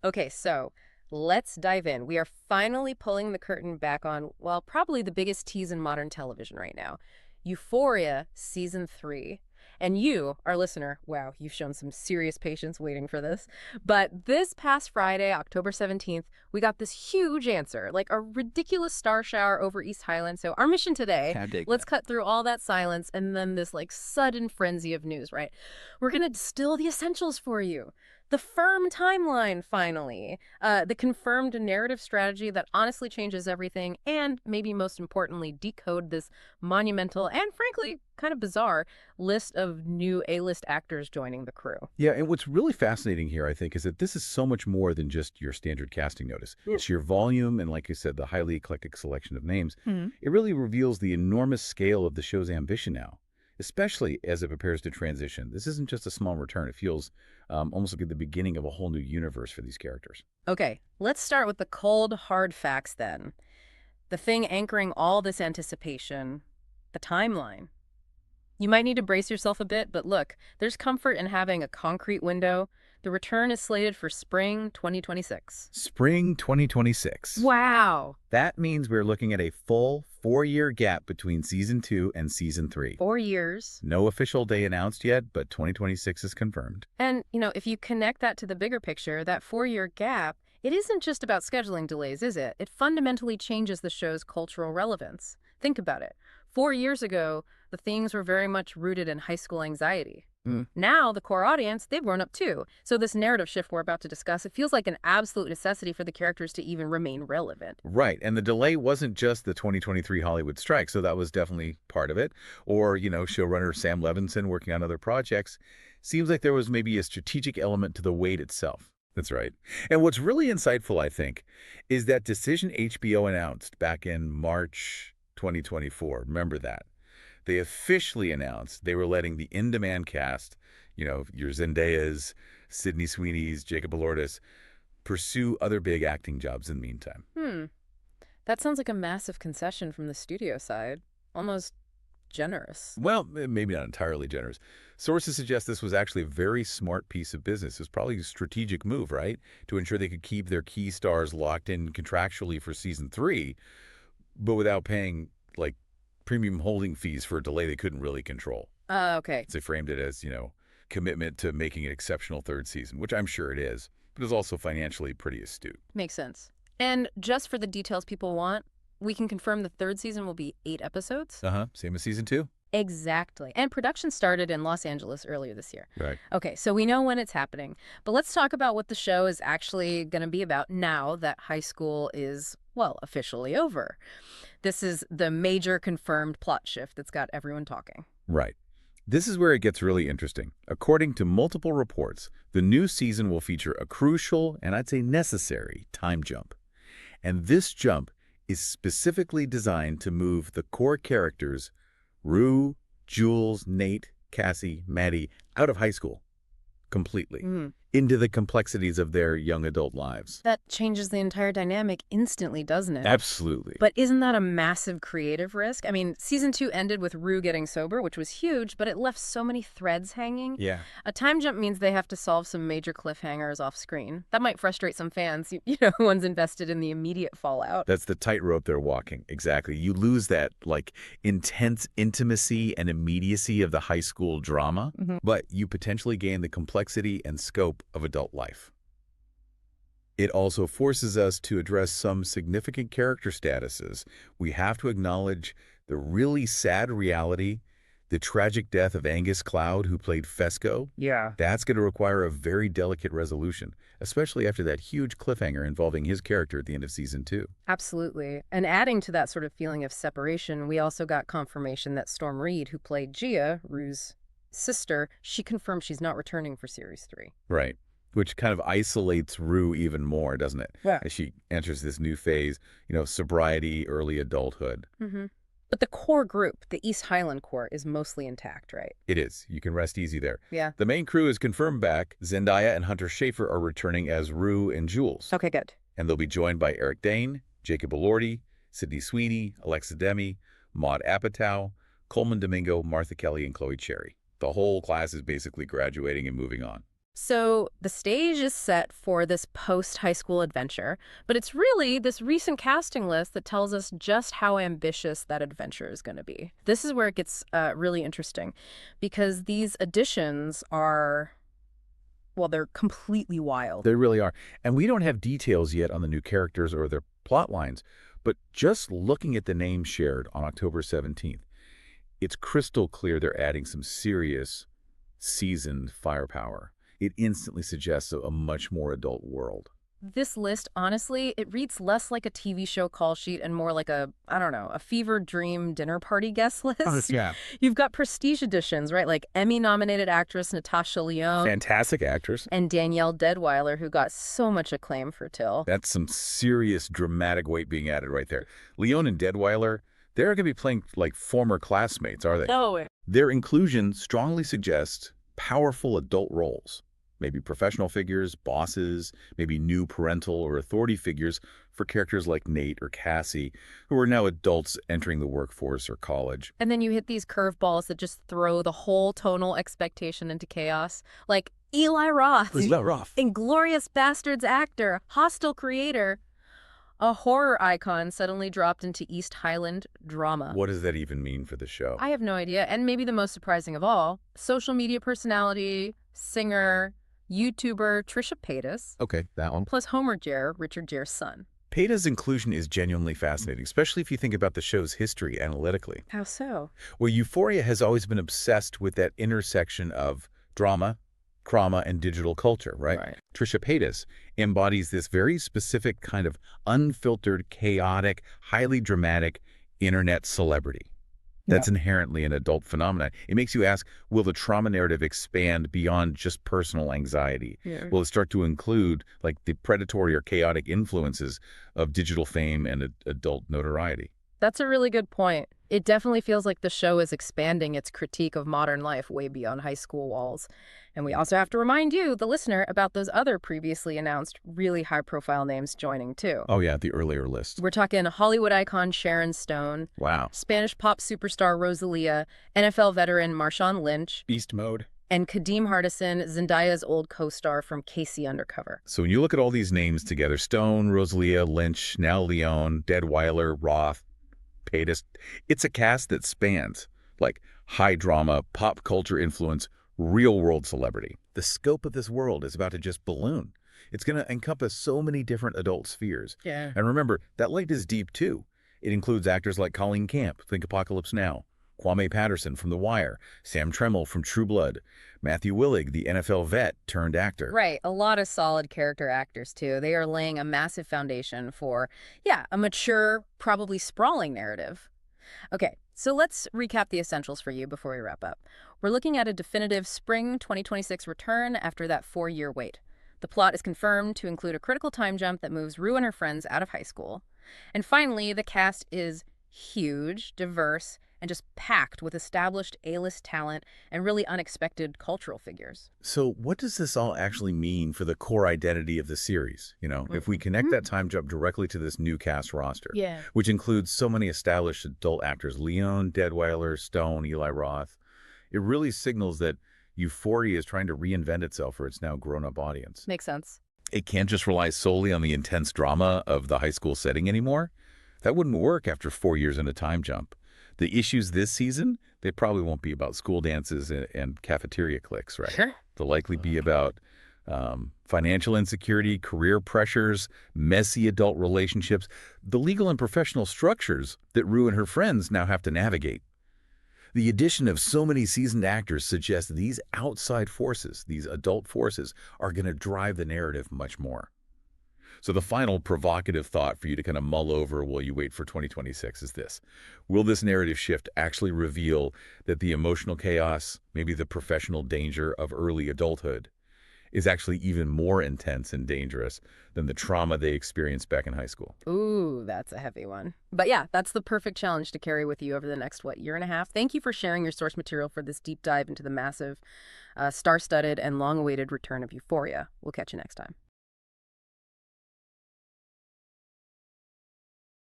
Okay, so let's dive in. We are finally pulling the curtain back on, well, probably the biggest tease in modern television right now, Euphoria Season 3. And you, our listener, wow, you've shown some serious patience waiting for this. But this past Friday, October 17th, we got this huge answer, like a ridiculous star shower over East Highland. So our mission today, I dig let's that. cut through all that silence and then this like sudden frenzy of news, right? We're going to distill the essentials for you. The firm timeline, finally. The confirmed narrative strategy that honestly changes everything, and maybe most importantly, decode this monumental and frankly kind of bizarre list of new A-list actors joining the crew. Yeah, and what's really fascinating here, I think, is that this is so much more than just your standard casting notice. Mm. Sheer volume and, like you said, the highly eclectic selection of names, Hmm. it really reveals the enormous scale of the show's ambition now, especially as it prepares to transition. This isn't just a small return. It feels almost like the beginning of a whole new universe for these characters. Okay, let's start with the cold, hard facts then. The thing anchoring all this anticipation, the timeline. You might need to brace yourself a bit, but look, there's comfort in having a concrete window. The return is slated for spring 2026. Spring 2026. Wow. That means we're looking at a full 4-year gap between Season 2 and Season 3. 4 years. No official day announced yet, but 2026 is confirmed. And, if you connect that to the bigger picture, that 4-year gap, it isn't just about scheduling delays, is it? It fundamentally changes the show's cultural relevance. Think about it. 4 years ago, the themes were very much rooted in high school anxiety. Mm. Now, the core audience, they've grown up too. So this narrative shift we're about to discuss, it feels like an absolute necessity for the characters to even remain relevant. Right. And the delay wasn't just the 2023 Hollywood strike, so that was definitely part of it. Or, showrunner Sam Levinson working on other projects. Seems like there was maybe a strategic element to the wait itself. That's right. And what's really insightful, I think, is that decision HBO announced back in March 2024. Remember that. They officially announced they were letting the in-demand cast, your Zendayas, Sydney Sweeney's, Jacob Elordi's, pursue other big acting jobs in the meantime. That sounds like a massive concession from the studio side. Almost generous. Well, maybe not entirely generous. Sources suggest this was actually a very smart piece of business. It was probably a strategic move, right? To ensure they could keep their key stars locked in contractually for Season 3, but without paying, premium holding fees for a delay they couldn't really control. Okay. So they framed it as, commitment to making an exceptional third season, which I'm sure it is, but it's also financially pretty astute. Makes sense. And just for the details people want, we can confirm the third season will be 8 episodes? Same as Season 2? Exactly. And production started in Los Angeles earlier this year. Right. Okay, so we know when it's happening. But let's talk about what the show is actually going to be about now that high school is, well, officially over. This is the major confirmed plot shift that's got everyone talking. Right. This is where it gets really interesting. According to multiple reports, the new season will feature a crucial, and I'd say necessary, time jump. And this jump is specifically designed to move the core characters, Rue, Jules, Nate, Cassie, Maddie, out of high school completely into the complexities of their young adult lives. That changes the entire dynamic instantly, doesn't it? Absolutely. But isn't that a massive creative risk? I mean, season 2 ended with Rue getting sober, which was huge, but it left so many threads hanging. Yeah. A time jump means they have to solve some major cliffhangers off screen. That might frustrate some fans, ones invested in the immediate fallout. That's the tightrope they're walking. Exactly. You lose that, intense intimacy and immediacy of the high school drama, but you potentially gain the complexity and scope of adult life. It also forces us to address some significant character statuses. We have to acknowledge the really sad reality, the tragic death of Angus Cloud, who played Fesco. Yeah. That's going to require a very delicate resolution, especially after that huge cliffhanger involving his character at the end of Season 2. Absolutely. And adding to that sort of feeling of separation, we also got confirmation that Storm Reed, who played Gia, Rue's sister, she confirmed she's not returning for Series 3. Right. Which kind of isolates Rue even more, doesn't it? Yeah. As she enters this new phase, sobriety, early adulthood. But the core group, the East Highland core, is mostly intact, right? It is. You can rest easy there. Yeah. The main crew is confirmed back. Zendaya and Hunter Schafer are returning as Rue and Jules. Okay, good. And they'll be joined by Eric Dane, Jacob Elordi, Sydney Sweeney, Alexa Demi, Maude Apatow, Coleman Domingo, Martha Kelly, and Chloe Cherry. The whole class is basically graduating and moving on. So the stage is set for this post-high school adventure, but it's really this recent casting list that tells us just how ambitious that adventure is going to be. This is where it gets really interesting because these additions are, well, they're completely wild. They really are. And we don't have details yet on the new characters or their plot lines, but just looking at the names shared on October 17th, it's crystal clear they're adding some serious, seasoned firepower. It instantly suggests a much more adult world. This list, honestly, it reads less like a TV show call sheet and more like a, I don't know, a fever dream dinner party guest list. Yeah. You've got prestige editions, right? Like Emmy-nominated actress Natasha Lyonne Fantastic actors. and Danielle Deadwyler, who got so much acclaim for Till. That's some serious dramatic weight being added right there. Leon and Deadwyler, they're going to be playing like former classmates, are they? No. Their inclusion strongly suggests powerful adult roles. Maybe professional figures, bosses, maybe new parental or authority figures for characters like Nate or Cassie, who are now adults entering the workforce or college. And then you hit these curveballs that just throw the whole tonal expectation into chaos. Like Eli Roth, Inglorious Bastards actor, Hostel creator, a horror icon suddenly dropped into East Highland drama. What does that even mean for the show? I have no idea. And maybe the most surprising of all, social media personality, singer, YouTuber Trisha Paytas, Okay, that one. plus Homer Jer, Richard Jere's son. Paytas' inclusion is genuinely fascinating, especially if you think about the show's history analytically. How so? Well, Euphoria has always been obsessed with that intersection of drama, trauma, and digital culture, right? Trisha Paytas embodies this very specific kind of unfiltered, chaotic, highly dramatic internet celebrity. That's inherently an adult phenomenon. It makes you ask, will the trauma narrative expand beyond just personal anxiety? Yeah. Will it start to include like the predatory or chaotic influences of digital fame and adult notoriety? That's a really good point. It definitely feels like the show is expanding its critique of modern life way beyond high school walls. And we also have to remind you, the listener, about those other previously announced really high-profile names joining, too. Oh, yeah, the earlier list. We're talking Hollywood icon Sharon Stone, Wow. Spanish pop superstar Rosalia, NFL veteran Marshawn Lynch, Beast mode. and Kadeem Hardison, Zendaya's old co-star from Casey Undercover. So when you look at all these names together, Stone, Rosalia, Lynch, now Leon, Deadwyler, Roth, Paytas, it's a cast that spans like high drama, pop culture influence, real-world celebrity. The scope of this world is about to just balloon. It's going to encompass so many different adult spheres. Yeah. And remember, that light is deep, too. It includes actors like Colleen Camp, think Apocalypse Now, Kwame Patterson from The Wire, Sam Tremmell from True Blood, Matthew Willig, the NFL vet turned actor. Right. A lot of solid character actors, too. They are laying a massive foundation for, a mature, probably sprawling narrative. Okay, so let's recap the essentials for you before we wrap up. We're looking at a definitive spring 2026 return after that 4-year wait. The plot is confirmed to include a critical time jump that moves Rue and her friends out of high school. And finally, the cast is huge, diverse, and just packed with established A-list talent and really unexpected cultural figures. So what does this all actually mean for the core identity of the series? You know, if we connect that time jump directly to this new cast roster, which includes so many established adult actors, Leon, Deadwyler, Stone, Eli Roth, it really signals that Euphoria is trying to reinvent itself for its now grown-up audience. Makes sense. It can't just rely solely on the intense drama of the high school setting anymore. That wouldn't work after 4 years in a time jump. The issues this season, they probably won't be about school dances and cafeteria cliques, right? Sure. They'll likely be about financial insecurity, career pressures, messy adult relationships, the legal and professional structures that Rue and her friends now have to navigate. The addition of so many seasoned actors suggests these outside forces, these adult forces, are going to drive the narrative much more. So the final provocative thought for you to kind of mull over while you wait for 2026 is this. Will this narrative shift actually reveal that the emotional chaos, maybe the professional danger of early adulthood, is actually even more intense and dangerous than the trauma they experienced back in high school? Ooh, that's a heavy one. But yeah, that's the perfect challenge to carry with you over the next, year and a half. Thank you for sharing your source material for this deep dive into the massive, star-studded, and long-awaited return of Euphoria. We'll catch you next time.